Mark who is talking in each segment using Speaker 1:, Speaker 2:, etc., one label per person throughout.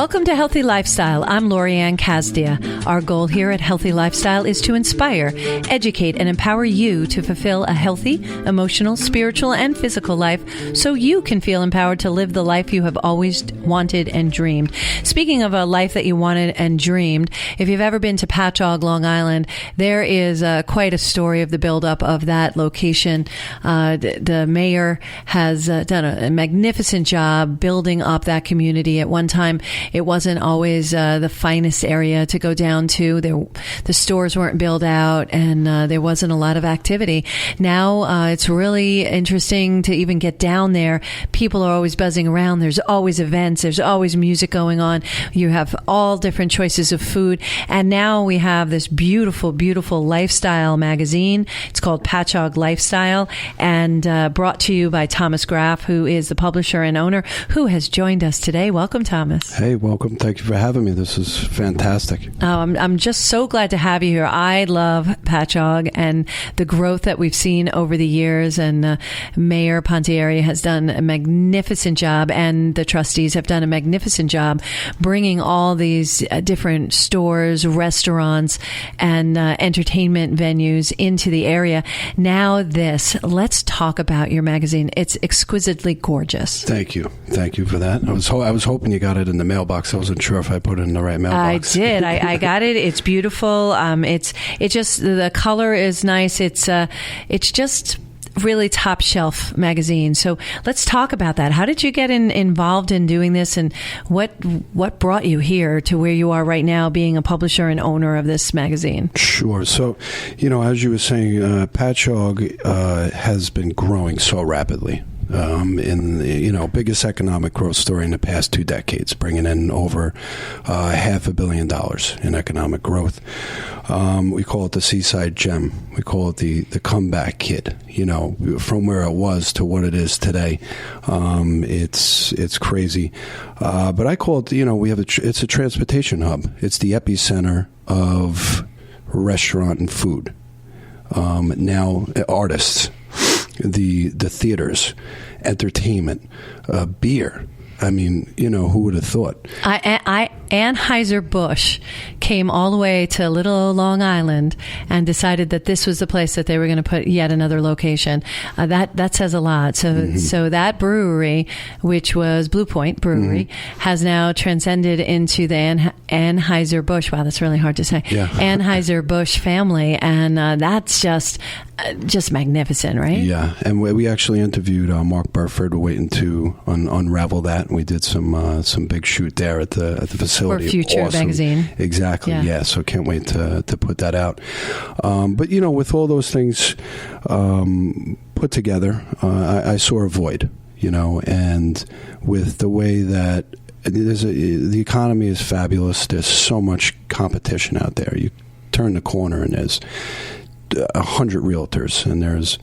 Speaker 1: Welcome to Healthy Lifestyle. I'm Lorianne Casdia. Our goal here at Healthy Lifestyle is to inspire, educate, and empower you to fulfill a healthy, emotional, spiritual, and physical life so you can feel empowered to live the life you have always wanted and dreamed. Speaking of a life that you wanted and dreamed, if you've ever been to Patchogue, Long Island, there is quite a story of the buildup of that location. The mayor has done a magnificent job building up that community. At one time, it wasn't always the finest area to go down to. The stores weren't built out, and there wasn't a lot of activity. Now it's really interesting to even get down there. People are always buzzing around. There's always events. There's always music going on. You have all different choices of food. And now we have this beautiful, beautiful lifestyle magazine. It's called Patchogue Lifestyle, and brought to you by Thomas Graf, who is the publisher and owner, who has joined us today. Welcome, Thomas.
Speaker 2: Hey, welcome. Thank you for having me. This is fantastic.
Speaker 1: I'm just so glad to have you here. I love Patchogue and the growth that we've seen over the years. And Mayor Pontieri has done a magnificent job, and the trustees have done a magnificent job bringing all these different stores, restaurants, and entertainment venues into the area. Now let's talk about your magazine. It's exquisitely gorgeous.
Speaker 2: Thank you. Thank you for that. I was hoping you got it in the mailbox. I wasn't sure if I put it in the right mailbox.
Speaker 1: I did. I got it. It's beautiful. It's just, the color is nice. It's just really top shelf magazine. So let's talk about that. How did you get involved in doing this, and what brought you here to where you are right now, being a publisher and owner of this magazine?
Speaker 2: Sure. So, as you were saying, Patchogue has been growing so rapidly. Biggest economic growth story in the past 2 decades, bringing in over $500 million in economic growth. We call it the seaside gem. We call it the comeback kid. From where it was to what it is today, it's crazy. But I call it, it's a transportation hub. It's the epicenter of restaurant and food. Now, artists. The theaters, entertainment, beer. I mean, who would have thought? Anheuser-Busch
Speaker 1: came all the way to little Long Island and decided that this was the place that they were going to put yet another location. That says a lot. So that brewery, which was Blue Point Brewery, has now transcended into the Anheuser-Busch. Wow, that's really hard to say.
Speaker 2: Yeah.
Speaker 1: Anheuser-Busch family, and that's just magnificent, right?
Speaker 2: Yeah, and we actually interviewed Mark Burford. We're waiting to unravel that. We did some big shoot there at the facility.
Speaker 1: For Future magazine.
Speaker 2: Exactly, yeah. So can't wait to put that out. But, with all those things put together, I saw a void, and with the way that the economy is fabulous, there's so much competition out there. You turn the corner and there's 100 realtors, and there's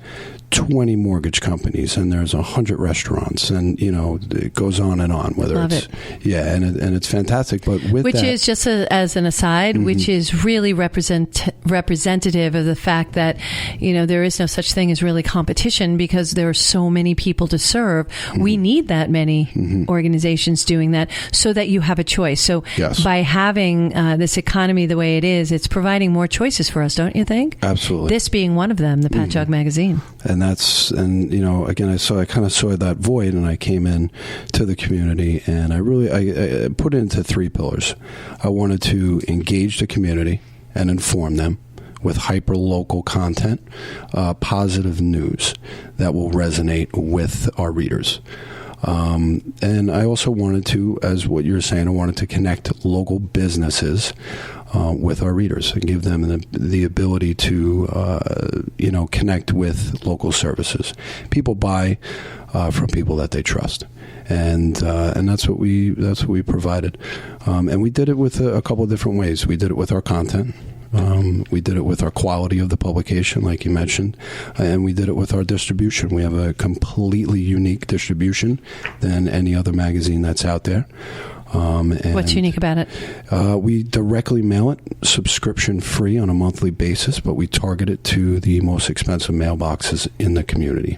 Speaker 2: 20 mortgage companies, and there's 100 restaurants, and it goes on and on. And it's fantastic. But
Speaker 1: which is just as an aside, which is really representative of the fact that there is no such thing as really competition, because there are so many people to serve. We need that many organizations doing that, so that you have a choice. So by having this economy the way it is, it's providing more choices for us, don't you think?
Speaker 2: Absolutely.
Speaker 1: This being one of them, the Patchogue magazine.
Speaker 2: Again, I kind of saw that void, and I came in to the community, and I put it into 3 pillars. I wanted to engage the community and inform them with hyper-local content, positive news that will resonate with our readers. And I also wanted to, as what you're saying, I wanted to connect local businesses with our readers and give them the ability to, connect with local services. People buy from people that they trust, and that's what we provided. And we did it with a couple of different ways. We did it with our content. We did it with our quality of the publication, like you mentioned, and we did it with our distribution. We have a completely unique distribution than any other magazine that's out there.
Speaker 1: What's unique about it?
Speaker 2: We directly mail it, subscription free on a monthly basis, but we target it to the most expensive mailboxes in the community.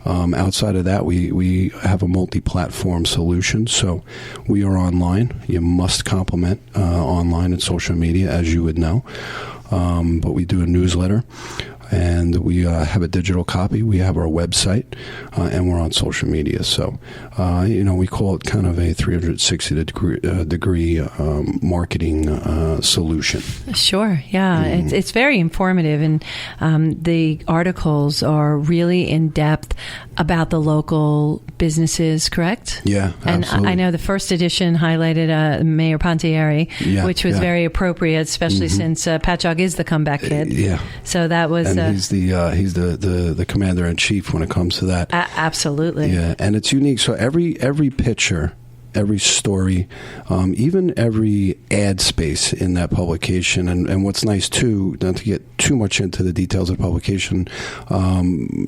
Speaker 2: Outside of that, we have a multi-platform solution, so we are online. You must complement online and social media, as you would know, but we do a newsletter. And we have a digital copy. We have our website, and we're on social media. So, we call it kind of a 360-degree marketing solution.
Speaker 1: Sure, yeah. Mm-hmm. It's very informative, and the articles are really in-depth about the local businesses, correct?
Speaker 2: Yeah,
Speaker 1: and
Speaker 2: absolutely.
Speaker 1: I know the first edition highlighted Mayor Pontieri, which was very appropriate, especially since Patchogue is the comeback kid.
Speaker 2: Yeah.
Speaker 1: So that was...
Speaker 2: And he's the commander-in-chief when it comes to that.
Speaker 1: Absolutely.
Speaker 2: Yeah, and it's unique. So every picture, every story, even every ad space in that publication, and what's nice too, not to get too much into the details of the publication,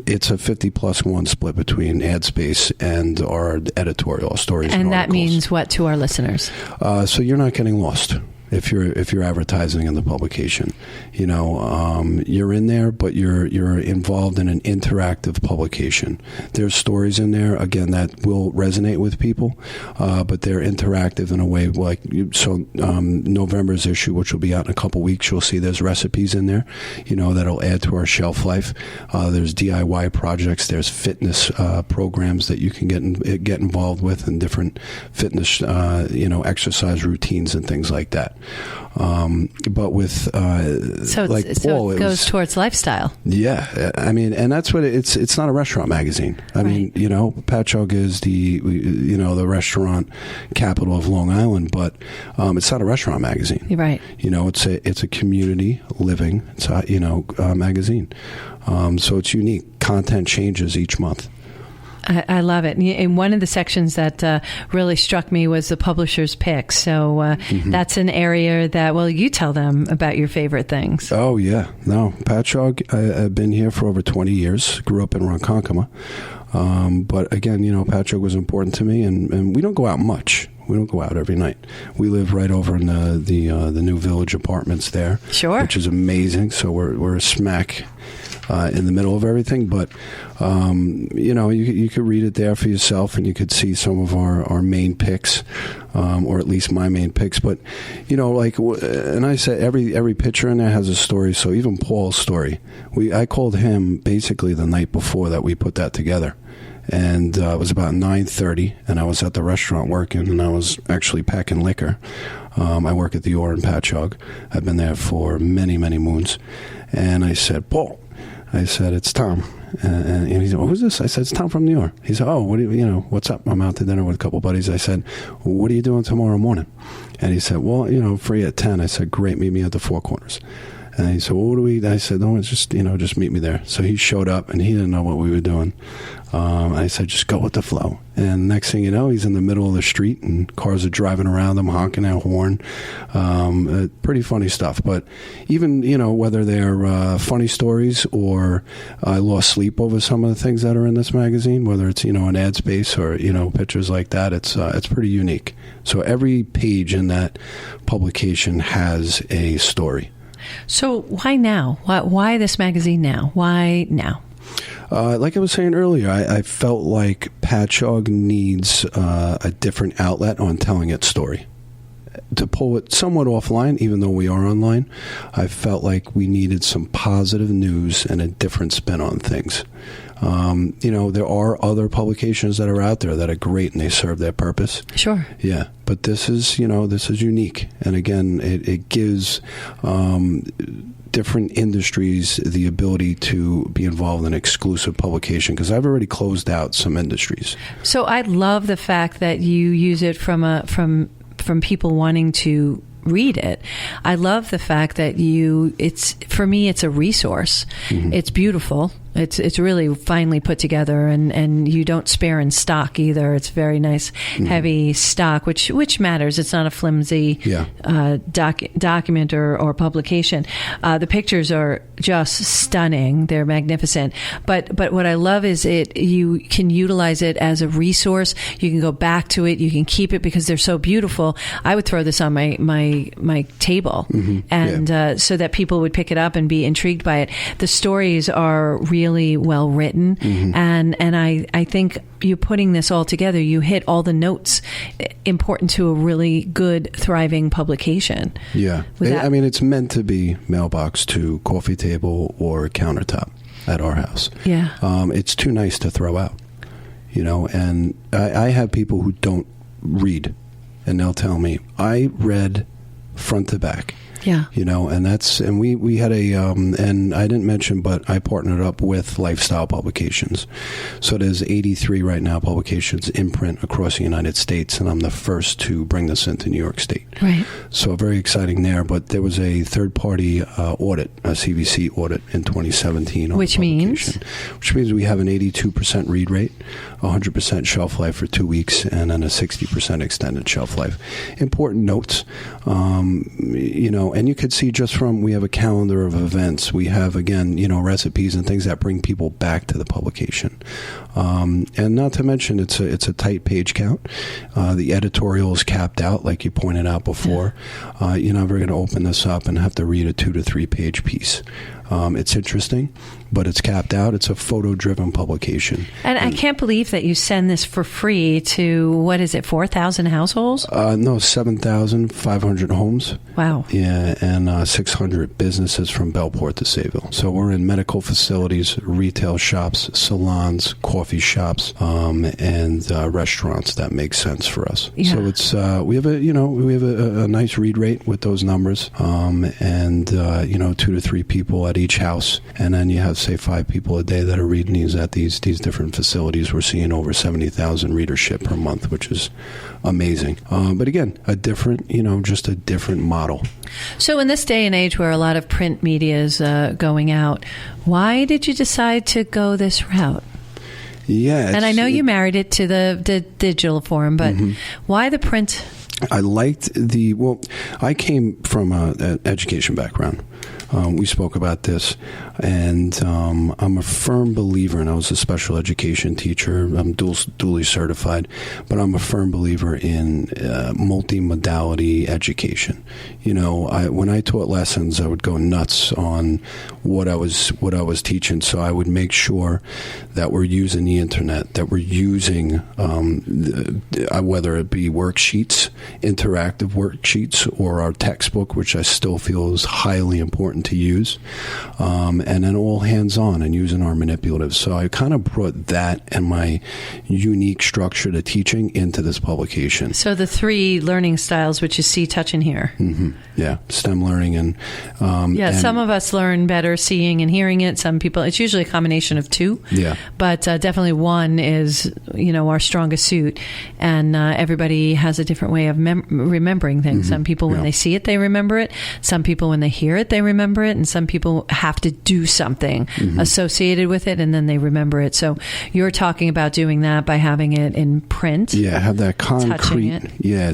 Speaker 2: it's a 50+1 split between ad space and our editorial stories.
Speaker 1: And that
Speaker 2: articles.
Speaker 1: means what to our listeners?
Speaker 2: So you're not getting lost. If you're advertising in the publication, you're in there, but you're involved in an interactive publication. There's stories in there again that will resonate with people, but they're interactive in a way like November's issue, which will be out in a couple weeks. You'll see there's recipes in there, that'll add to our shelf life. There's DIY projects. There's fitness programs that you can get involved with, and different fitness, exercise routines and things like that. But with Paul,
Speaker 1: it goes towards lifestyle.
Speaker 2: Yeah, I mean, and that's what it's not a restaurant magazine. I mean, Patchogue is the restaurant capital of Long Island, but it's not a restaurant magazine.
Speaker 1: You're right.
Speaker 2: It's a community living magazine. So it's unique. Content changes each month.
Speaker 1: I love it. And one of the sections that really struck me was the publisher's picks. So that's an area that, you tell them about your favorite things.
Speaker 2: Oh, yeah. No, Patchogue, I've been here for over 20 years. Grew up in Ronkonkoma. But again, Patchogue was important to me, and we don't go out much. We don't go out every night. We live right over in the New Village apartments there.
Speaker 1: Sure.
Speaker 2: Which is amazing. So we're smack in the middle of everything, but you could read it there for yourself, and you could see some of our main picks, or at least my main picks. But and I said every picture in there has a story. So even Paul's story, I called him basically the night before that we put that together. And it was about 9:30, and I was at the restaurant working, and I was actually packing liquor. I work at the Ore in Patchogue. I've been there for many, many moons. And I said, Paul, it's Tom. And he said, who's this? I said, it's Tom from New York. He said, oh, what's up? I'm out to dinner with a couple buddies. I said, what are you doing tomorrow morning? And he said, free at 10. I said, great, meet me at the Four Corners. And he said, well, what do we? I said, no, it's just meet me there. So he showed up, and he didn't know what we were doing. I said, just go with the flow. And next thing you know, he's in the middle of the street, and cars are driving around him, honking their horn. Pretty funny stuff. But even, whether they're funny stories or I lost sleep over some of the things that are in this magazine, whether it's, an ad space or, pictures like that, it's pretty unique. So every page in that publication has a story.
Speaker 1: So why now? Why this magazine now? Why now?
Speaker 2: Like I was saying earlier, I felt like Patchogue needs a different outlet on telling its story. To pull it somewhat offline, even though we are online, I felt like we needed some positive news and a different spin on things. There are other publications that are out there that are great and they serve their purpose.
Speaker 1: Sure.
Speaker 2: Yeah, but this is unique. And again, it gives different industries the ability to be involved in exclusive publication, because I've already closed out some industries. So
Speaker 1: I love the fact that you use it from people wanting to read it. I love the fact that for me, it's a resource. Mm-hmm. It's beautiful. It's really finely put together, and you don't spare in stock either. It's very nice, heavy stock, which matters. It's not a flimsy document or publication. The pictures are just stunning. They're magnificent. But what I love is you can utilize it as a resource. You can go back to it. You can keep it because they're so beautiful. I would throw this on my table, and so that people would pick it up and be intrigued by it. The stories are really well written, and I think you putting this all together, you hit all the notes important to a really good, thriving publication.
Speaker 2: Yeah. I mean, it's meant to be mailbox to coffee table or countertop at our house.
Speaker 1: Yeah.
Speaker 2: It's too nice to throw out, and I have people who don't read, and they'll tell me, I read front to back.
Speaker 1: Yeah.
Speaker 2: And we had and I didn't mention, but I partnered up with Lifestyle Publications. So there's 83 right now publications in print across the United States, and I'm the first to bring this into New York State.
Speaker 1: Right.
Speaker 2: So very exciting there, but there was a third-party audit, a CVC audit in 2017.
Speaker 1: Which means
Speaker 2: we have an 82% read rate, 100% shelf life for 2 weeks, and then a 60% extended shelf life. Important notes, and you could see just from, we have a calendar of events. We have, again, recipes and things that bring people back to the publication. And not to mention, it's a tight page count. The editorial is capped out, like you pointed out before. You're never going to open this up and have to read a 2 to 3 page piece. It's interesting, but it's capped out. It's a photo-driven publication.
Speaker 1: And I can't believe that you send this for free to, 4,000 households?
Speaker 2: No, 7,500 homes.
Speaker 1: Wow.
Speaker 2: Yeah, and 600 businesses from Bellport to Sayville. So we're in medical facilities, retail shops, salons, coffee shops, and restaurants. That makes sense for us.
Speaker 1: Yeah.
Speaker 2: So it's we have a nice read rate with those numbers, and 2 to 3 people at each house, and then you have, say, 5 people a day that are reading these at these different facilities. We're seeing over 70,000 readership per month, which is amazing. But again, just a different model.
Speaker 1: So in this day and age where a lot of print media is going out, why did you decide to go this route?
Speaker 2: Yeah.
Speaker 1: And I know you married it to the digital form, but why the print?
Speaker 2: I liked I came from an education background. We spoke about this, and I'm a firm believer, and I was a special education teacher. I'm duly certified, but I'm a firm believer in multimodality education. When I taught lessons, I would go nuts on what I was teaching. So I would make sure that we're using the internet, that we're using whether it be worksheets, interactive worksheets, or our textbook, which I still feel is highly important to use, and then all hands-on and using our manipulatives. So I kind of brought that and my unique structure to teaching into this publication.
Speaker 1: So the 3 learning styles, which you see, touch, and hear.
Speaker 2: Yeah, STEM learning. And
Speaker 1: some of us learn better seeing and hearing it. Some people, it's usually a combination of 2.
Speaker 2: Yeah.
Speaker 1: But definitely one is, our strongest suit. And everybody has a different way of remembering things. Some people, when they see it, they remember it. Some people, when they hear it, they remember it. And some people have to do something associated with it, and then they remember it. So you're talking about doing that by having it in print.
Speaker 2: Yeah, have that concrete,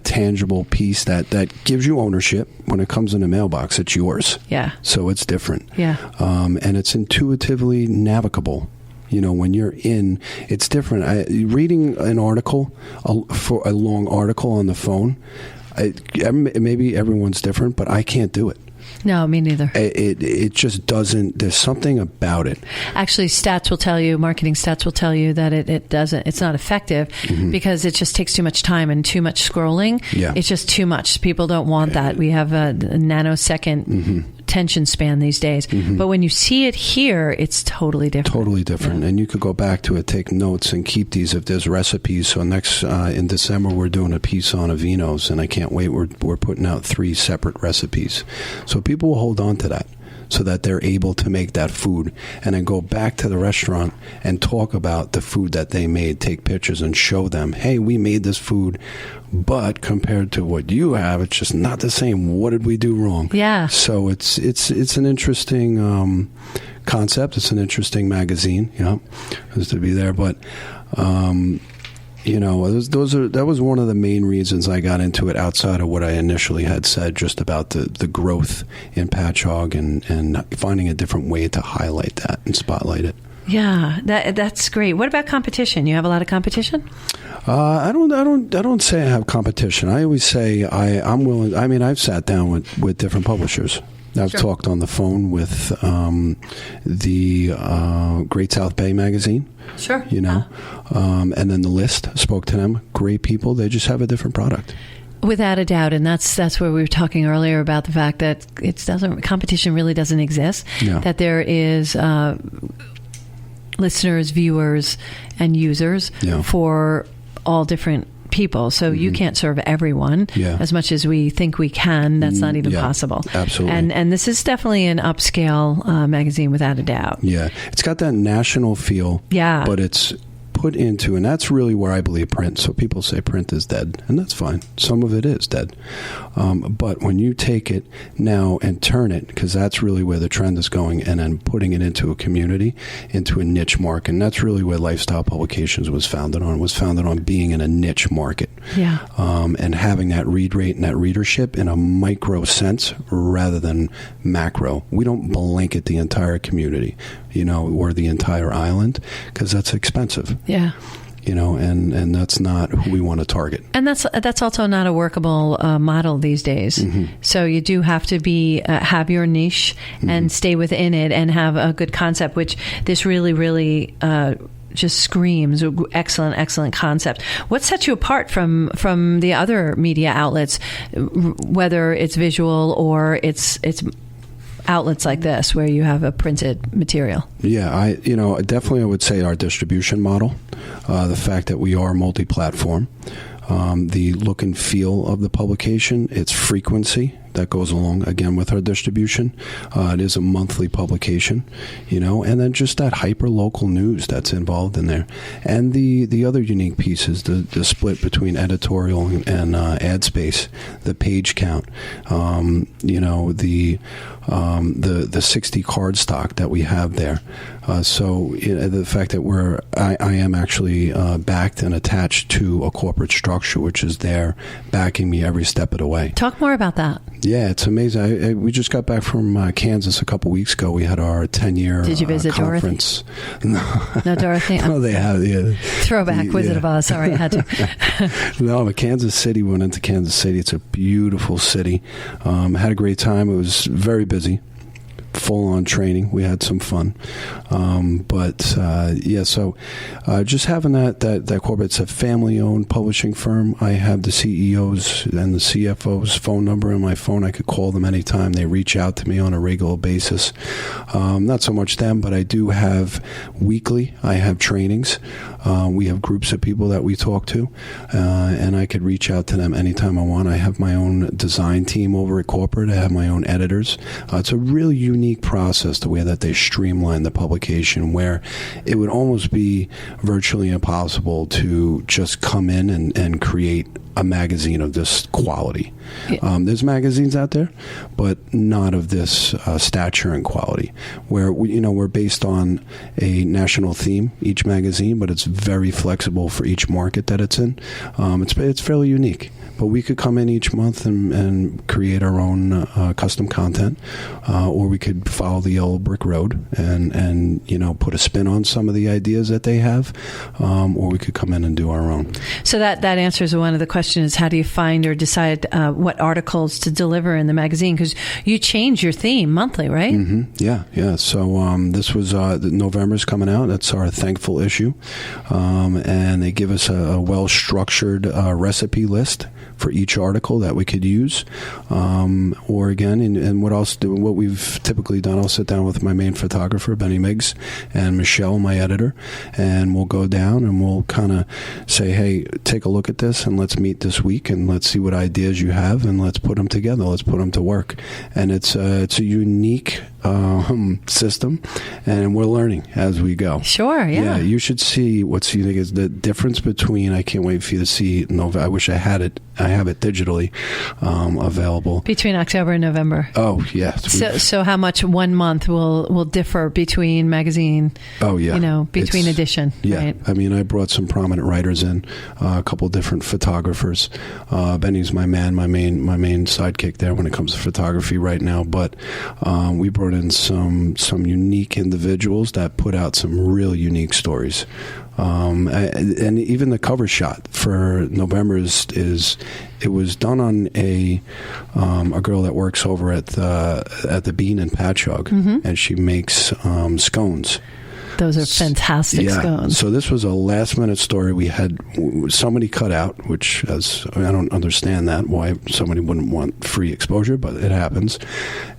Speaker 2: tangible piece that gives you ownership. When it comes in the mailbox, it's yours.
Speaker 1: Yeah.
Speaker 2: So it's different.
Speaker 1: Yeah.
Speaker 2: And it's intuitively navigable. When you're in, it's different. Reading an article, for a long article on the phone, maybe everyone's different, but I can't do it.
Speaker 1: No, me neither.
Speaker 2: It just doesn't. There's something about it.
Speaker 1: Actually, marketing stats will tell you that it doesn't. It's not effective because it just takes too much time and too much scrolling.
Speaker 2: Yeah.
Speaker 1: It's just too much. People don't want that. We have a nanosecond attention span these days. But when you see it here, it's totally different.
Speaker 2: Totally different. Yeah. And you could go back to it, take notes, and keep these if there's recipes. So next in December, we're doing a piece on Avenos, and I can't wait. We're putting out 3 separate recipes. So people will hold on to that, so that they're able to make that food and then go back to the restaurant and talk about the food that they made, take pictures and show them, hey, we made this food, but compared to what you have, it's just not the same. What did we do wrong?
Speaker 1: Yeah.
Speaker 2: So it's an interesting concept. It's an interesting magazine, has to be there. But, that was one of the main reasons I got into it outside of what I initially had said, just about the growth in Patchogue and finding a different way to highlight that and spotlight it.
Speaker 1: Yeah, that's great. What about competition? You have a lot of competition?
Speaker 2: I don't say I have competition. I always say I'm willing. I mean, I've sat down with different publishers. I've talked on the phone with the Great South Bay magazine.
Speaker 1: Sure.
Speaker 2: And then The List, spoke to them. Great people. They just have a different product.
Speaker 1: Without a doubt, and that's where we were talking earlier about the fact that competition really doesn't exist. Yeah. That there is listeners, viewers, and users for all different people. So you can't serve everyone as much as we think we can. That's not even possible.
Speaker 2: Absolutely.
Speaker 1: And this is definitely an upscale magazine, without a doubt. Yeah.
Speaker 2: It's got that national feel. Yeah. But it's put into, and that's really where I believe print. So people say print is dead, and that's fine. Some of it is dead. But when you take it now and turn it, because that's really where the trend is going, and then putting it into a community, into a niche market, and that's really where Lifestyle Publications was founded on being in a niche market. Yeah. And having that read rate and that readership in a micro sense rather than macro. We don't blanket the entire community, or the entire island, because that's expensive. Yeah. And that's not who we want to target. And
Speaker 1: that's also not a workable model these days. Mm-hmm. So you do have to have your niche and stay within it and have a good concept, which this really, really just screams excellent concept. What sets you apart from the other media outlets, whether it's visual or it's outlets like this where you have a printed material?
Speaker 2: Yeah, definitely I would say our distribution model, the fact that we are multi-platform, the look and feel of the publication, its frequency that goes along, again, with our distribution. It is a monthly publication, and then just that hyper-local news that's involved in there. And the other unique piece is the split between editorial and ad space, the page count, the 60 card stock that we have there. So the fact that I am actually backed and attached to a corporate structure, which is there backing me every step of the way.
Speaker 1: Talk more about that.
Speaker 2: Yeah, it's amazing. We just got back from Kansas a couple weeks ago. We had our 10-year
Speaker 1: Did you visit
Speaker 2: conference.
Speaker 1: Dorothy? No, Dorothy.
Speaker 2: No, they have. Yeah.
Speaker 1: Throwback Wizard of Oz. Sorry, I had to.
Speaker 2: No, but Kansas City. We went into Kansas City. It's a beautiful city. Had a great time. It was very busy. Full-on training. We had some fun. So just having that corporate, it's a family-owned publishing firm. I have the CEOs and the CFO's phone number in my phone. I could call them anytime. They reach out to me on a regular basis. Not so much them, but I do have weekly. I have trainings. We have groups of people that we talk to, and I could reach out to them anytime I want. I have my own design team over at corporate. I have my own editors. It's a really unique process, the way that they streamline the publication, where it would almost be virtually impossible to just come in and create a magazine of this quality. Yeah. There's magazines out there, but not of this stature and quality, where we're based on a national theme, each magazine, but it's very flexible for each market that it's in. It's fairly unique. But we could come in each month and create our own custom content, or we could follow the yellow brick road and put a spin on some of the ideas that they have, or we could come in and do our own.
Speaker 1: So that answers one of the questions: is how do you find or decide what articles to deliver in the magazine? Because you change your theme monthly, right?
Speaker 2: Mm-hmm. Yeah. So this was November's coming out. That's our thankful issue, and they give us a well-structured recipe list for each article that we could use, or again, and what we've typically done, I'll sit down with my main photographer, Benny Miggs, and Michelle, my editor, and we'll go down and we'll kind of say, hey, take a look at this and let's meet this week and let's see what ideas you have and let's put them together. Let's put them to work. And it's a unique system, and we're learning as we go.
Speaker 1: Sure, yeah.
Speaker 2: You should see what's unique is the difference between. I can't wait for you to see. I wish I had it. I have it digitally available
Speaker 1: between October and November.
Speaker 2: Oh yeah.
Speaker 1: So how much 1 month will differ between magazine?
Speaker 2: Oh yeah.
Speaker 1: Between edition.
Speaker 2: Yeah.
Speaker 1: Right?
Speaker 2: I mean, I brought some prominent writers in, a couple different photographers. Benny's my man, my main sidekick there when it comes to photography right now. But we brought in some unique individuals that put out some real unique stories. And even the cover shot for November it was done on a girl that works over at the Bean in Patchogue, and she makes scones.
Speaker 1: Those are fantastic scones.
Speaker 2: So this was a last-minute story. We had somebody cut out, which I don't understand why somebody wouldn't want free exposure, but it happens.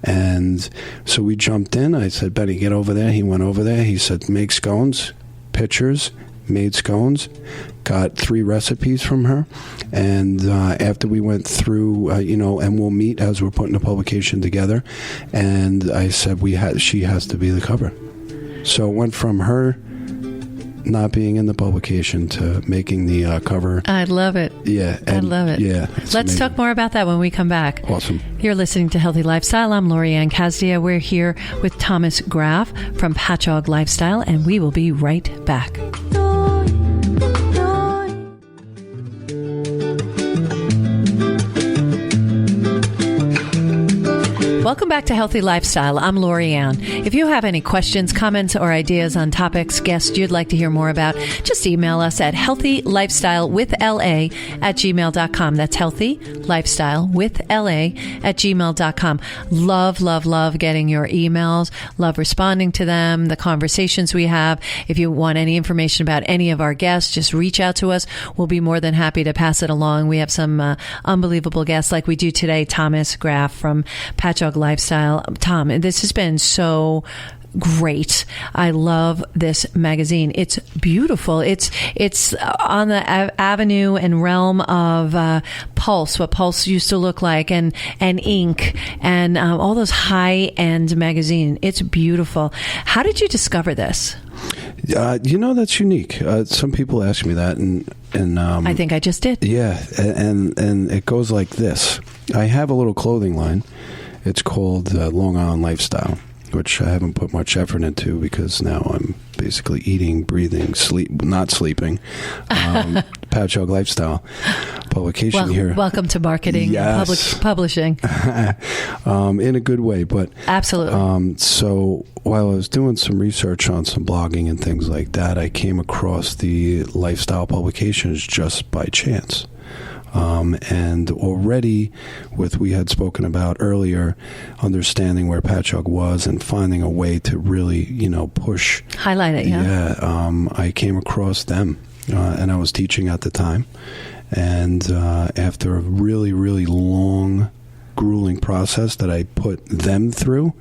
Speaker 2: And so we jumped in. I said, Benny, get over there. He went over there. He said, make scones, pictures, made scones, got 3 recipes from her. And after we went through, and we'll meet as we're putting the publication together. And I said, she has to be the cover. So it went from her not being in the publication to making the cover.
Speaker 1: I love it.
Speaker 2: Yeah.
Speaker 1: I love it.
Speaker 2: Yeah.
Speaker 1: Let's talk more about that when we come back.
Speaker 2: Awesome.
Speaker 1: You're listening to Healthy Lifestyle. I'm Lorianne Casdia. We're here with Thomas Graf from Patchogue Lifestyle, and we will be right back. Welcome back to Healthy Lifestyle. I'm Lorianne. If you have any questions, comments, or ideas on topics, guests you'd like to hear more about, just email us at healthylifestylewithla@gmail.com. That's healthylifestylewithla@gmail.com. Love getting your emails. Love responding to them, the conversations we have. If you want any information about any of our guests, just reach out to us. We'll be more than happy to pass it along. We have some unbelievable guests like we do today, Thomas Graf from Patchogue Lifestyle. Tom, this has been so great. I love this magazine. It's beautiful. It's on the avenue and realm of Pulse, what Pulse used to look like, and Ink, and all those high-end magazine. It's beautiful. How did you discover this?
Speaker 2: That's unique. Some people ask me that, and
Speaker 1: I think I just did.
Speaker 2: Yeah, and it goes like this. I have a little clothing line. It's called Long Island Lifestyle, which I haven't put much effort into because now I'm basically eating, breathing, not sleeping. Patchogue Lifestyle publication here.
Speaker 1: Welcome to marketing,
Speaker 2: yes.
Speaker 1: And publishing.
Speaker 2: In a good way, but
Speaker 1: absolutely.
Speaker 2: So while I was doing some research on some blogging and things like that, I came across the lifestyle publications just by chance. And already we had spoken about earlier, understanding where Patchogue was and finding a way to really, push.
Speaker 1: Highlight it, yeah.
Speaker 2: Yeah. I came across them, and I was teaching at the time. And after a really, really long, grueling process that I put them through,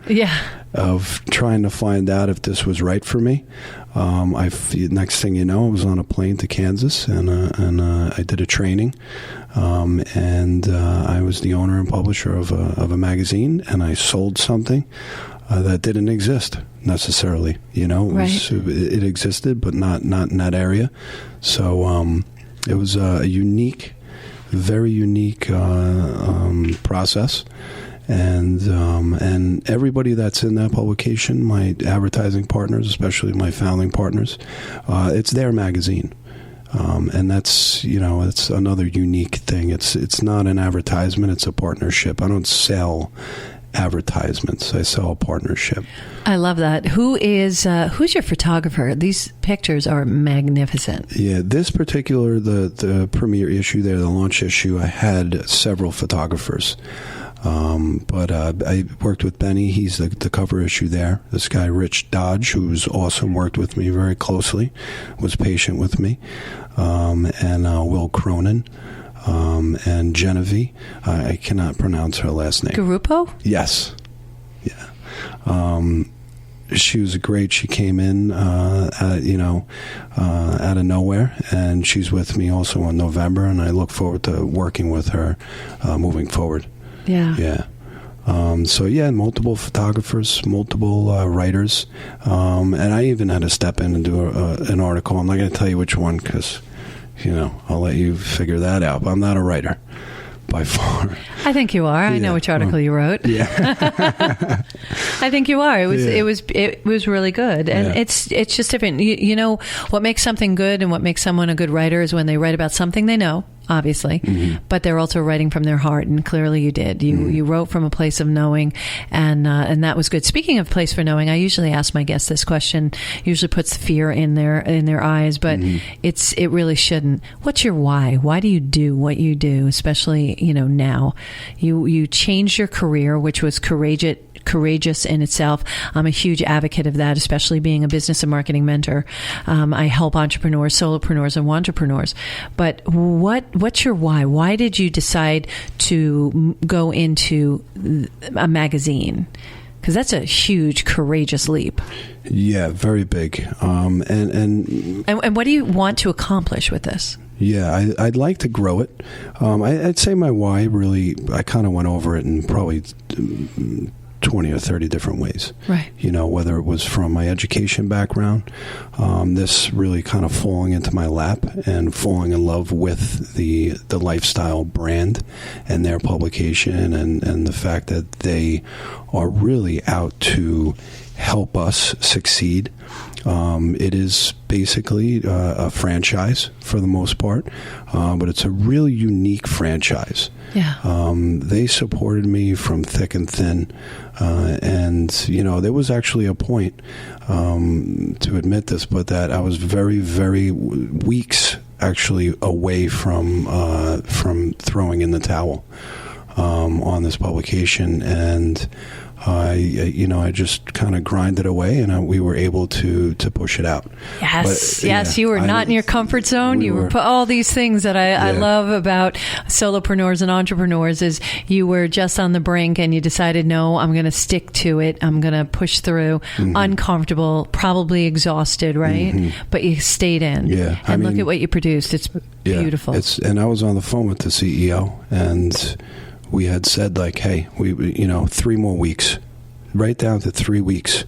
Speaker 2: of trying to find out if this was right for me, next thing you know, I was on a plane to Kansas, and I did a training, and I was the owner and publisher of a magazine, and I sold something that didn't exist necessarily. It existed, but not in that area. So it was a unique, very unique process. And everybody that's in that publication, my advertising partners, especially my founding partners, it's their magazine. And that's, it's another unique thing. It's not an advertisement, it's a partnership. I don't sell advertisements. I sell a partnership.
Speaker 1: I love that. Who's your photographer? These pictures are magnificent.
Speaker 2: Yeah, this particular, the premiere issue there, the launch issue, I had several photographers. But I worked with Benny. He's the cover issue there. This guy, Rich Dodge, who's awesome, worked with me very closely, was patient with me. And Will Cronin, and Genevieve. I cannot pronounce her last name.
Speaker 1: Garupo?
Speaker 2: Yes. Yeah. She was great. She came in, out of nowhere, and she's with me also in November, and I look forward to working with her moving forward.
Speaker 1: Yeah.
Speaker 2: Yeah. So yeah, multiple photographers, multiple writers, and I even had to step in and do an article. I'm not going to tell you which one because, I'll let you figure that out. But I'm not a writer by far.
Speaker 1: I think you are. I know which article you wrote.
Speaker 2: Yeah,
Speaker 1: I think you are. It was really good, and it's just different. You know what makes something good and what makes someone a good writer is when they write about something they know. Obviously, but they're also writing from their heart, and clearly you did. You wrote from a place of knowing, and that was good. Speaking of place for knowing, I usually ask my guests this question. Usually puts fear in their eyes, but it really shouldn't. What's your why? Why do you do what you do? Especially now, you changed your career, which was courageous in itself. I'm a huge advocate of that, especially being a business and marketing mentor. I help entrepreneurs, solopreneurs, and wantrepreneurs. But what's your why? Why did you decide to go into a magazine? Because that's a huge, courageous leap. Yeah,
Speaker 2: very big.
Speaker 1: And what do you want to accomplish with this?
Speaker 2: Yeah, I'd like to grow it. I'd say my why really, I kind of went over it in probably 20 or 30 different ways.
Speaker 1: Right.
Speaker 2: Whether it was from my education background, this really kind of falling into my lap and falling in love with the lifestyle brand and their publication and the fact that they are really out to help us succeed. It is basically a franchise for the most part, but it's a really unique franchise.
Speaker 1: Yeah.
Speaker 2: They supported me from thick and thin, and there was actually a point to admit this, but that I was very, very weeks actually away from throwing in the towel on this publication, and I just kind of grinded away, and we were able to push it out.
Speaker 1: Yes, but, you were not in your comfort zone. You were all these things that I love about solopreneurs and entrepreneurs is you were just on the brink, and you decided, no, I'm going to stick to it. I'm going to push through. Uncomfortable, probably exhausted, right? But you stayed in.
Speaker 2: Yeah,
Speaker 1: and look at what you produced. It's beautiful.
Speaker 2: And I was on the phone with the CEO, and we had said, like, hey, we 3 more weeks, right down to 3 weeks.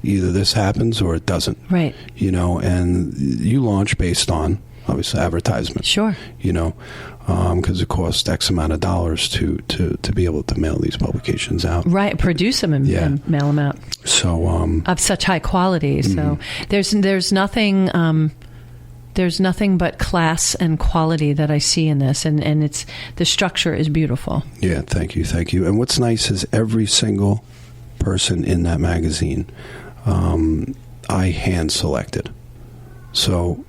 Speaker 2: Either this happens or it doesn't.
Speaker 1: Right.
Speaker 2: And you launch based on, obviously, advertisement.
Speaker 1: Sure.
Speaker 2: Because it costs X amount of dollars to be able to mail these publications out.
Speaker 1: Right. Produce them and mail them out.
Speaker 2: So
Speaker 1: of such high quality. So there's nothing. There's nothing but class and quality that I see in this, and it's the structure is beautiful.
Speaker 2: Yeah, thank you. And what's nice is every single person in that magazine, I hand selected. So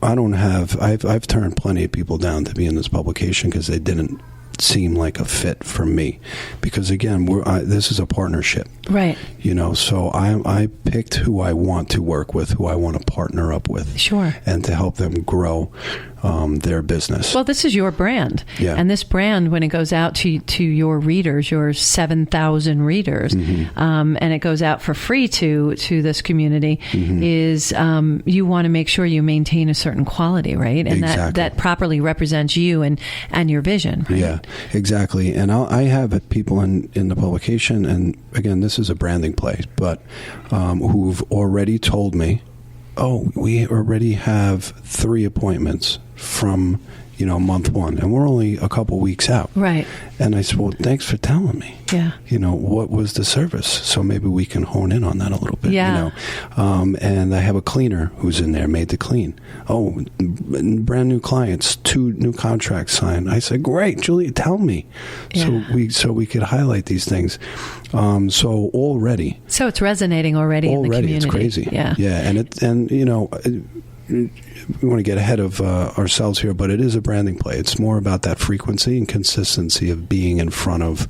Speaker 2: I don't have. I've turned plenty of people down to be in this publication because they didn't seem like a fit for me, because again, this is a partnership,
Speaker 1: right?
Speaker 2: So I picked who I want to work with, who I want to partner up with,
Speaker 1: sure, and to
Speaker 2: help them grow their business.
Speaker 1: Well, this is your brand, and this brand, when it goes out to your readers, your 7,000 readers, and it goes out for free to this community, is you want to make sure you maintain a certain quality, right? And that properly represents you and your vision. Right?
Speaker 2: Yeah. Exactly. And I have people in the publication, and again, this is a branding play, but who've already told me, oh, we already have 3 appointments from month 1, and we're only a couple weeks out.
Speaker 1: Right.
Speaker 2: And I said, well, thanks for telling me.
Speaker 1: Yeah.
Speaker 2: What was the service? So maybe we can hone in on that a little bit.
Speaker 1: Yeah.
Speaker 2: And I have a cleaner who's in there, made to clean. Oh, brand new clients, 2 new contracts signed. I said, great, Julia, tell me. Yeah. So we could highlight these things. So already.
Speaker 1: So it's resonating already in the community.
Speaker 2: It's crazy.
Speaker 1: Yeah.
Speaker 2: Yeah. We want to get ahead of ourselves here, but it is a branding play. It's more about that frequency and consistency of being in front of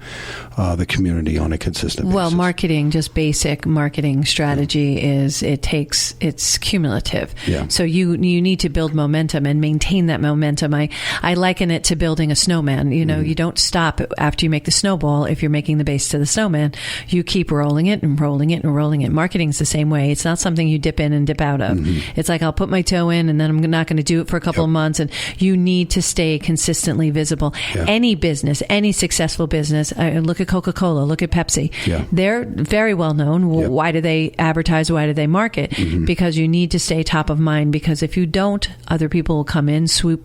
Speaker 2: the community on a consistent basis. Well,
Speaker 1: marketing, just basic marketing strategy it's cumulative.
Speaker 2: Yeah.
Speaker 1: So you need to build momentum and maintain that momentum. I liken it to building a snowman. You don't stop after you make the snowball. If you're making the base to the snowman, you keep rolling it and rolling it and rolling it. Marketing's the same way. It's not something you dip in and dip out of. It's like, I'll put my toe in and then I'm not going to do it for a couple of months. And you need to stay consistently visible. Yeah. Any business, any successful business, look at Coca-Cola, look at Pepsi. Yeah. They're very well known. Yep. Why do they advertise? Why do they market? Mm-hmm. Because you need to stay top of mind, because if you don't, other people will come in, swoop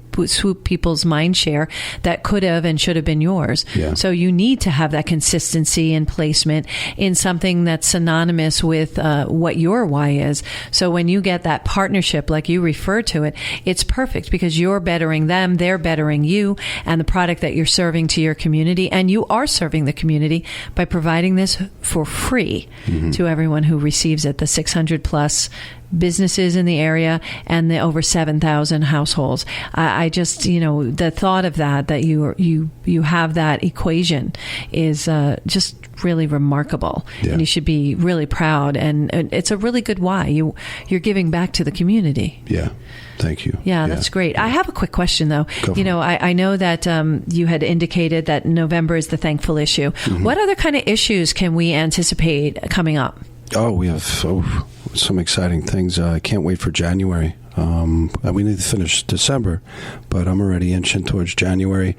Speaker 1: people's mind share that could have and should have been yours. Yeah. So you need to have that consistency and placement in something that's synonymous with what your why is. So when you get that partnership, like you refer to it, it's perfect, because you're bettering them, they're bettering you, and the product that you're serving to your community, and you are serving the community by providing this for free to everyone who receives it, the 600 plus businesses in the area and the over 7,000 households. I just, the thought of that you have that equation is just really remarkable. Yeah. And you should be really proud. And it's a really good why. You're giving back to the community.
Speaker 2: Yeah. Thank you.
Speaker 1: Yeah, that's great. I have a quick question, though. I know that you had indicated that November is the thankful issue. Mm-hmm. What other kind of issues can we anticipate coming up?
Speaker 2: Oh, we have some exciting things. I can't wait for January. We need to finish December, but I'm already inching towards January.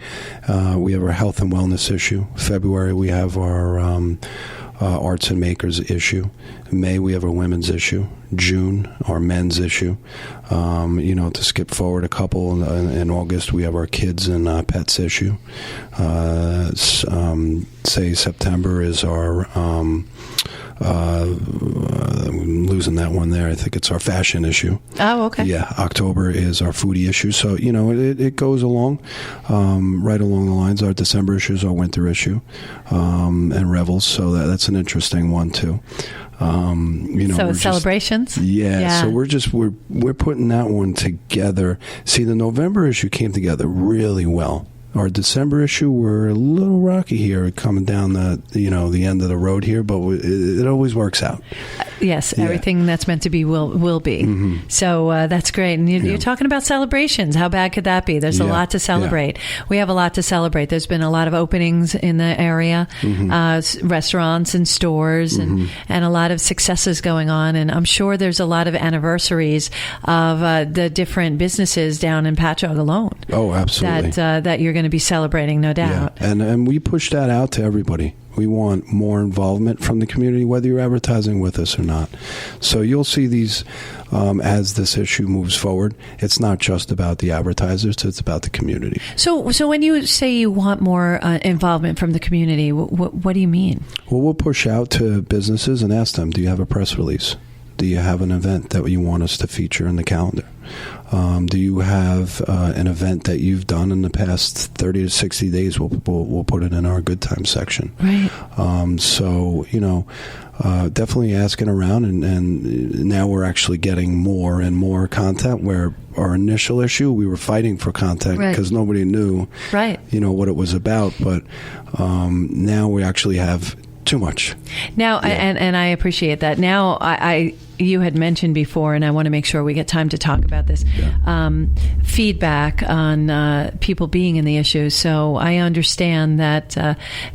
Speaker 2: We have our health and wellness issue. February, we have our arts and makers issue. May, we have our women's issue. June, our men's issue. To skip forward a couple, in August, we have our kids and pets issue. Say September is our... I'm losing that one there. I think it's our fashion issue.
Speaker 1: Oh, okay.
Speaker 2: Yeah, October is our foodie issue. So, it goes along, right along the lines. Our December issue is our winter issue, and Revels. So that's an interesting one, too.
Speaker 1: So it's celebrations?
Speaker 2: Yeah. So we're putting that one together. See, the November issue came together really well. Our December issue, we're a little rocky here, coming down the end of the road here, but it always works out.
Speaker 1: Yes, everything that's meant to be will be. Mm-hmm. So that's great. And you're talking about celebrations. How bad could that be? There's a lot to celebrate. Yeah. We have a lot to celebrate. There's been a lot of openings in the area, restaurants and stores, and a lot of successes going on. And I'm sure there's a lot of anniversaries of the different businesses down in Patchogue alone.
Speaker 2: Oh, absolutely.
Speaker 1: That you're going to be celebrating, no doubt.
Speaker 2: Yeah. And we push that out to everybody. We want more involvement from the community, whether you're advertising with us or not. So you'll see these as this issue moves forward. It's not just about the advertisers, it's about the community. So
Speaker 1: when you say you want more involvement from the community, what do you mean?
Speaker 2: Well, we'll push out to businesses and ask them, do you have a press release? Do you have an event that you want us to feature in the calendar? Do you have an event that you've done in the past 30 to 60 days? We'll put it in our good time section.
Speaker 1: Right.
Speaker 2: Definitely asking around, and now we're actually getting more and more content, where our initial issue, we were fighting for content because nobody knew what it was about. But now we actually have too much.
Speaker 1: Now, and I appreciate that. Now, you had mentioned before, and I want to make sure we get time to talk about this, feedback on people being in the issue. So I understand that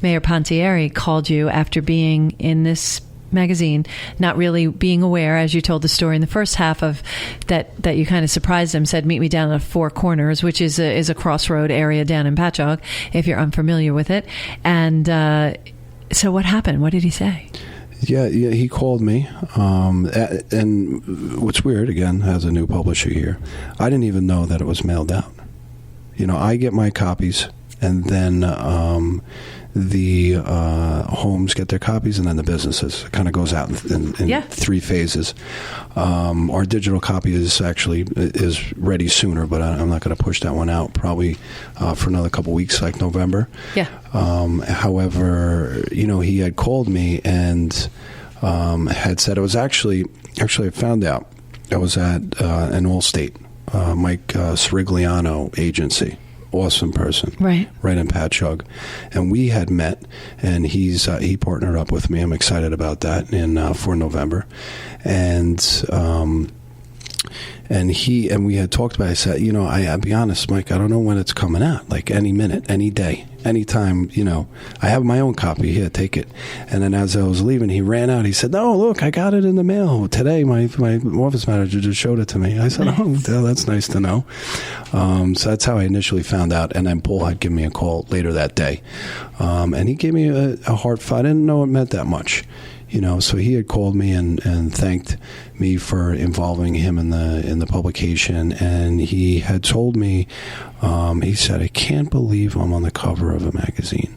Speaker 1: Mayor Pontieri called you after being in this magazine, not really being aware, as you told the story in the first half of that you kind of surprised him, said, meet me down at Four Corners, which is a crossroad area down in Patchogue, if you're unfamiliar with it. And so what happened? What did he say?
Speaker 2: Yeah, he called me. And what's weird, again, as a new publisher here, I didn't even know that it was mailed out. I get my copies, and then the homes get their copies, and then the businesses. It kind of goes out in three phases. Our digital copy is ready sooner, but I'm not going to push that one out probably for another couple weeks, like November.
Speaker 1: Yeah.
Speaker 2: However, he had called me and had said it was actually I found out I was at an Allstate, Mike Srigliano agency. Awesome person, right in Patchogue, and we had met, and he partnered up with me. I'm excited about that for November, and And we had talked about it. I said, I'll be honest, Mike, I don't know when it's coming out, like any minute, any day, anytime, I have my own copy here, take it. And then as I was leaving, he ran out. He said, "No, look, I got it in the mail today. My office manager just showed it to me." I said, "Oh, that's nice to know." So that's how I initially found out. And then Paul had given me a call later that day. And he gave me a heart fight. I didn't know it meant that much. So he had called me and thanked me for involving him in the publication, and he had told me, he said, "I can't believe I'm on the cover of a magazine,"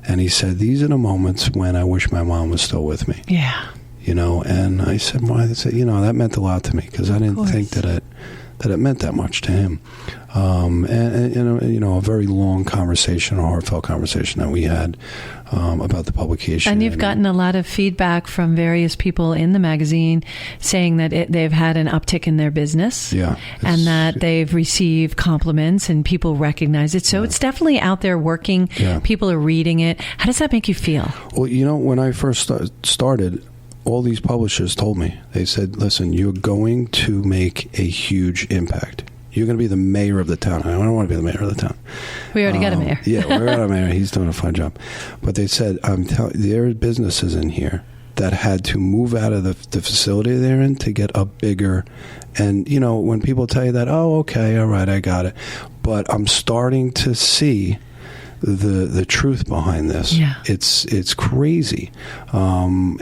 Speaker 2: and he said, "These are the moments when I wish my mom was still with me."
Speaker 1: Yeah.
Speaker 2: And I said, "Why?" They said, that meant a lot to me because I didn't think that it meant that much to him. And a very long conversation, a heartfelt conversation that we had about the publication.
Speaker 1: And you've gotten a lot of feedback from various people in the magazine saying that they've had an uptick in their business, and that they've received compliments and people recognize it. So it's definitely out there working. Yeah. People are reading it. How does that make you feel? Well,
Speaker 2: when I first started, all these publishers told me, they said, "Listen, you're going to make a huge impact. You're going to be the mayor of the town." I don't want to be the mayor of the town.
Speaker 1: We already got a mayor.
Speaker 2: Yeah, we got a mayor. He's doing a fine job. But they said, there are businesses in here that had to move out of the facility they're in to get a bigger. And, when people tell you that, "Oh, okay, all right, I got it." But I'm starting to see the truth behind this.
Speaker 1: Yeah.
Speaker 2: It's crazy. And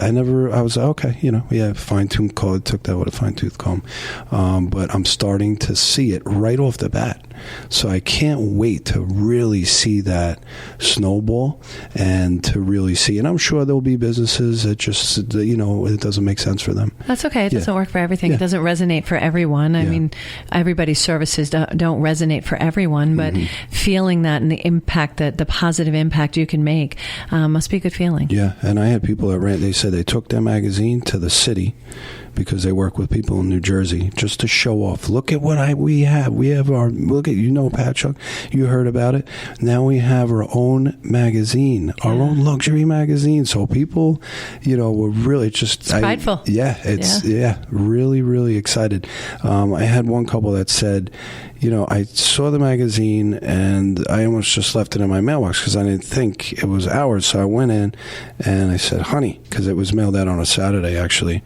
Speaker 2: I was like, okay, fine-tooth comb, took that with a fine-tooth comb. But I'm starting to see it right off the bat. So I can't wait to really see that snowball and to really see, and I'm sure there'll be businesses that just, it doesn't make sense for them.
Speaker 1: That's okay. It doesn't work for everything. Yeah. It doesn't resonate for everyone. I mean, everybody's services don't resonate for everyone, but feeling that and the impact, the positive impact you can make must be a good feeling.
Speaker 2: Yeah, and I had people that they said they took their magazine to the city because they work with people in New Jersey just to show off. Look at what we have. We have look at, Patchogue, you heard about it. Now we have our own magazine, our own luxury magazine. So people, were really just...
Speaker 1: It's prideful.
Speaker 2: Really, really excited. I had one couple that said, I saw the magazine and I almost just left it in my mailbox because I didn't think it was ours. So I went in and I said, "Honey," because it was mailed out on a Saturday, actually.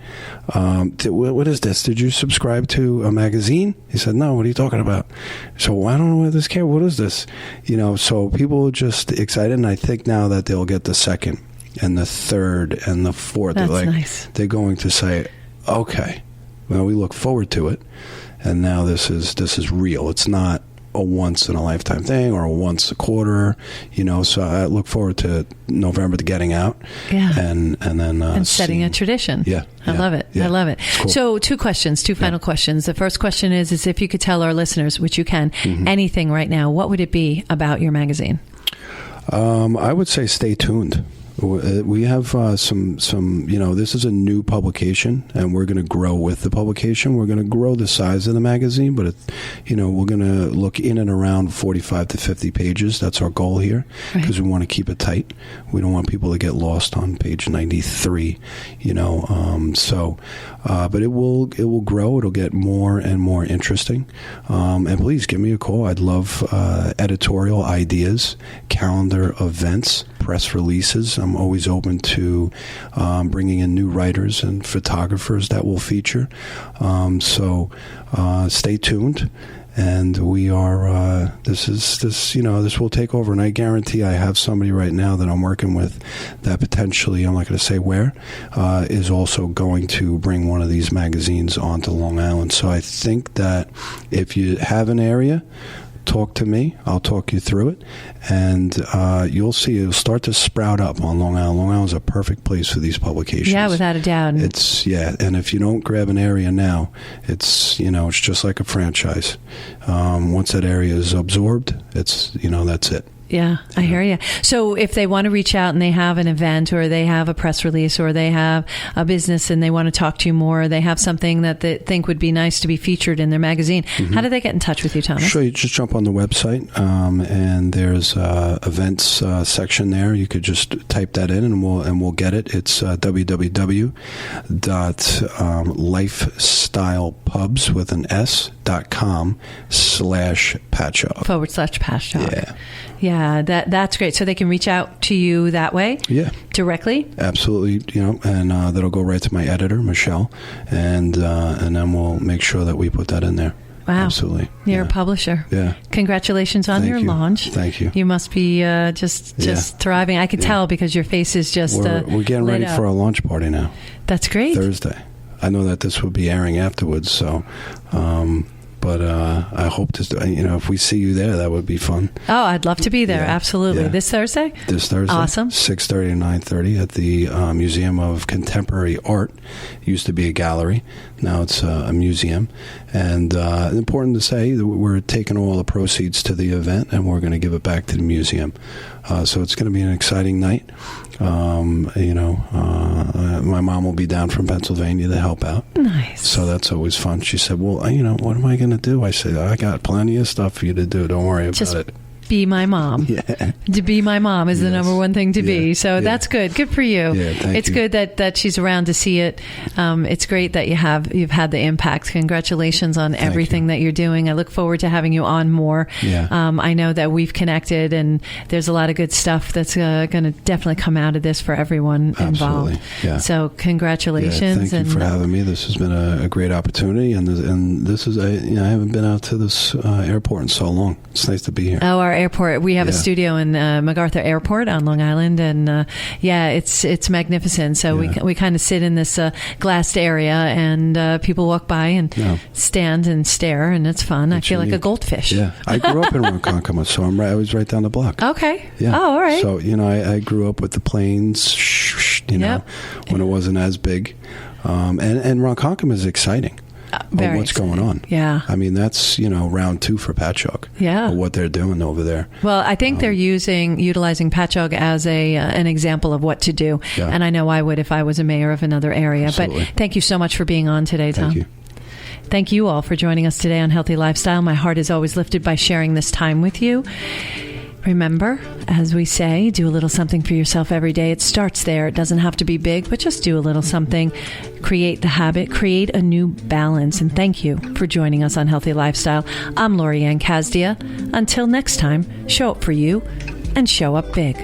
Speaker 2: "What is this? Did you subscribe to a magazine?" He said, "No, what are you talking about?" So I don't know what this care. What is this? So people are just excited, and I think now that they'll get the second and the third and the fourth.
Speaker 1: That's nice.
Speaker 2: They're going to say, "Okay, well, we look forward to it." And now this is real. It's not a once in a lifetime thing or a once a quarter, So I look forward to November to getting out, and then
Speaker 1: setting a tradition.
Speaker 2: Yeah,
Speaker 1: I love it.
Speaker 2: Yeah.
Speaker 1: I love it.
Speaker 2: Cool.
Speaker 1: So two final questions. The first question is if you could tell our listeners, which you can, anything right now, what would it be about your magazine?
Speaker 2: I would say stay tuned. We have some. This is a new publication, and we're going to grow with the publication. We're going to grow the size of the magazine, but we're going to look in and around 45 to 50 pages. That's our goal here, because we want to keep it tight. We don't want people to get lost on page 93. But it will grow. It'll get more and more interesting. And please give me a call. I'd love editorial ideas, calendar events, press releases. I'm always open to bringing in new writers and photographers that will feature. So stay tuned. And we are, this will take over. And I guarantee I have somebody right now that I'm working with that potentially, I'm not going to say where, is also going to bring one of these magazines onto Long Island. So I think that if you have an area, talk to me. I'll talk you through it. And you'll see it'll start to sprout up on Long Island. Long Island's a perfect place for these publications.
Speaker 1: Yeah, without a doubt.
Speaker 2: And if you don't grab an area now, it's just like a franchise. Once that area is absorbed, that's it.
Speaker 1: Yeah, I hear you. So if they want to reach out and they have an event or they have a press release or they have a business and they want to talk to you more, or they have something that they think would be nice to be featured in their magazine, how do they get in touch with you, Thomas?
Speaker 2: Sure, you just jump on the website and there's events section there. You could just type that in and we'll get it. It's www.lifestylepubs with an s.com/Patchogue.
Speaker 1: /Patchogue. Yeah, that's great. So they can reach out to you that way?
Speaker 2: Yeah.
Speaker 1: Directly?
Speaker 2: Absolutely, and that'll go right to my editor, Michelle, and then we'll make sure that we put that in there.
Speaker 1: Wow.
Speaker 2: Absolutely.
Speaker 1: You're a publisher.
Speaker 2: Yeah.
Speaker 1: Congratulations on your launch.
Speaker 2: Thank you.
Speaker 1: You must be just thriving. I could tell because your face is just
Speaker 2: We're getting ready for our launch party now.
Speaker 1: That's great.
Speaker 2: Thursday. I know that this will be airing afterwards, so... but I hope to, if we see you there, that would be fun.
Speaker 1: Oh, I'd love to be there.
Speaker 2: Yeah.
Speaker 1: Absolutely.
Speaker 2: Yeah.
Speaker 1: This Thursday?
Speaker 2: This Thursday.
Speaker 1: Awesome.
Speaker 2: 6:30 to 9:30 at the Museum of Contemporary Art. It used to be a gallery. Now it's a museum. And important to say that we're taking all the proceeds to the event and we're going to give it back to the museum. So it's going to be an exciting night. My mom will be down from Pennsylvania to help out.
Speaker 1: Nice.
Speaker 2: So that's always fun. She said, well, what am I going to do? I said, I got plenty of stuff for you to do. Don't worry about it.
Speaker 1: Be my mom.
Speaker 2: Yeah.
Speaker 1: To be my mom is the number one thing to be. So that's good. Good for you.
Speaker 2: Yeah,
Speaker 1: it's good that she's around to see it. It's great that you've had the impact. Congratulations on everything that you're doing. I look forward to having you on more.
Speaker 2: Yeah.
Speaker 1: I know that we've connected and there's a lot of good stuff that's going to definitely come out of this for everyone involved.
Speaker 2: Absolutely. Yeah.
Speaker 1: So congratulations.
Speaker 2: Thank you for having me. This has been a great opportunity, and this is I haven't been out to this airport in so long. It's nice to be here.
Speaker 1: Oh, our airport. We have a studio in MacArthur Airport on Long Island, and it's magnificent. So we kind of sit in this glassed area, and people walk by and stand and stare, and it's fun. I feel like a goldfish.
Speaker 2: Yeah, I grew up in Ronkonkoma, so I was right down the block.
Speaker 1: Okay.
Speaker 2: Yeah.
Speaker 1: Oh, all right.
Speaker 2: So I grew up with the planes, when it wasn't as big, and Ronkonkoma is exciting. What's going on?
Speaker 1: Yeah.
Speaker 2: I mean, that's, round 2 for Patchogue.
Speaker 1: Yeah.
Speaker 2: What they're doing over there.
Speaker 1: Well, I think they're utilizing Patchogue as an example of what to do.
Speaker 2: Yeah.
Speaker 1: And I know I would if I was a mayor of another area.
Speaker 2: Absolutely.
Speaker 1: But thank you so much for being on today, Tom.
Speaker 2: Thank you.
Speaker 1: Thank you all for joining us today on Healthy Lifestyle. My heart is always lifted by sharing this time with you. Remember, as we say, do a little something for yourself every day. It starts there. It doesn't have to be big, but just do a little something. Create the habit. Create a new balance. And thank you for joining us on Healthy Lifestyle. I'm Lorianne Casdia. Until next time, show up for you and show up big.